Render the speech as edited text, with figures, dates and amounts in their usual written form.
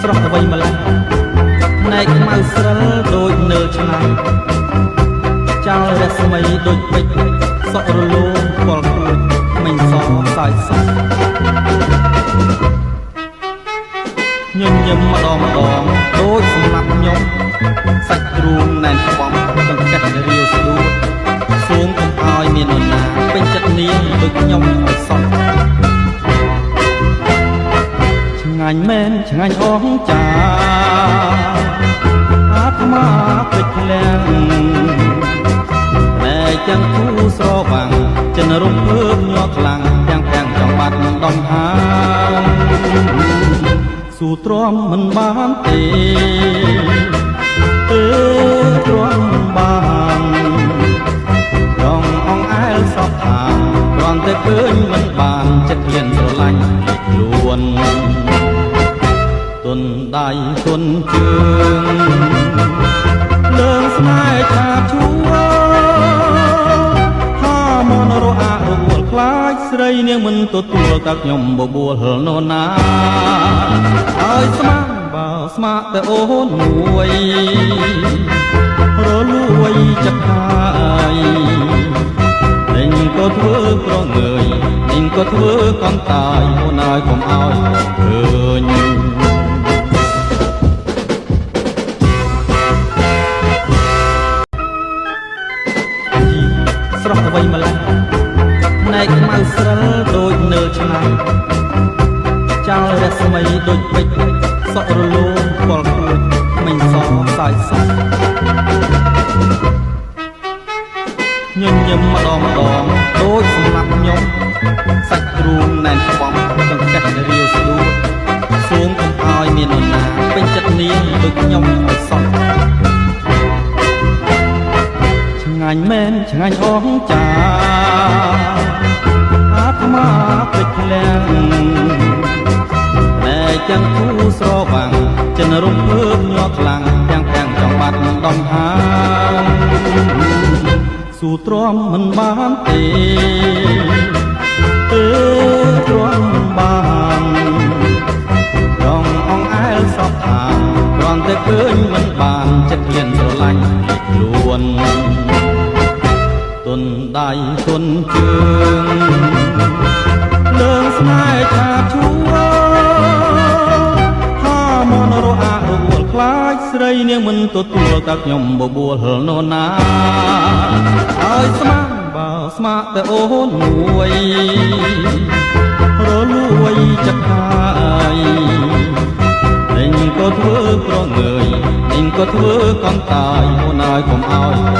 ស្រស់ទៅវិញម្ល៉េះណែកខ្មៅស្រិលដូចនៅឆ្នាំចោលរស្មីដូចពេជ្រសក់រលោងពលគួចមិនសសាយសក់ញញឹមម្ដងដូចសម្រាប់ខ្ញុំសាច់ទ្រូងណែនខ្វំចង្កេះរាវស្ដួតសួងកុំឲ្យមាននរណាពេញចិត្តនាងដូចខ្ញុំឲ្យសក់ឆ្ងាញ់មែនឆ្ងាញ់អងចាអាត្មាពេជ្រលាំងតែចាំគូស្រវាំងចិនរំភើបញាត់ខ្លាំងទាំងចង់បាត់ដំហាស៊ូទ្រាំមិនបានទេទ្រាំមិនបានរងអងអែលសពថាគ្រាន់តែឃើញមិនបានចិត្តលៀនស្រឡាញ់ខ្លួនទុនដៃទុនជើងលើងស្នេហ៍ថាឈួថាមនរអារវល់ខ្លាចស្រីនាងមិនទទួលតាខ្ញុំបបួលនរណាឲ្យស្មានបើស្មាក់តែអូនមួយរលួយចិត្តហើយលេងក៏ធ្វើប្រងើយលេងក៏ធ្វើកន់តាយអូនឲ្យកុំឲ្យឃើញស្រស់ទៅវិញម្ល៉េះណែកខ្មៅស្រិលដូចនៅឆ្នាំចោលរស្មីដូចពេជ្រសក់រលោងពលគួចមិនសសាយសក់ញញឹមម្ដងដូចសម្រាប់ខ្ញុំសាច់ទ្រូងណែនខ្វំចង្កេះរាវស្ដួតសួងកុំឲ្យមាននរណាពេញចិត្តនាងដូចខ្ញុំឲ្យសក់ឆ្ងាញ់មែនឆ្ងាញ់អងចាអាត្មាពេជ្រលាំងតែចាំគូស្រវាំងចិនរំភើបញាត់ខ្លាំងទាំងចង់បាត់ដំហាស៊ូទ្រាំមិនបានទេទ្រាំមិនបានរងអងអែលសពថាគ្រាន់តែឃើញមិនបានចិត្តលៀនស្រឡាញ់ខ្លួនទុនដៃទុនជើងលើងស្នេហ៍ថាឈួថាមនរអារវល់ខ្លាចស្រីនាងមិនទទួលតាខ្ញុំបបួលនរណាឲ្យស្មានបើស្មាក់តែអូនមួយរលួយចិត្តហើយលេងក៏ធ្វើប្រងើយលេងក៏ធ្វើកន់តាយអូនឲ្យកុំឲ្យ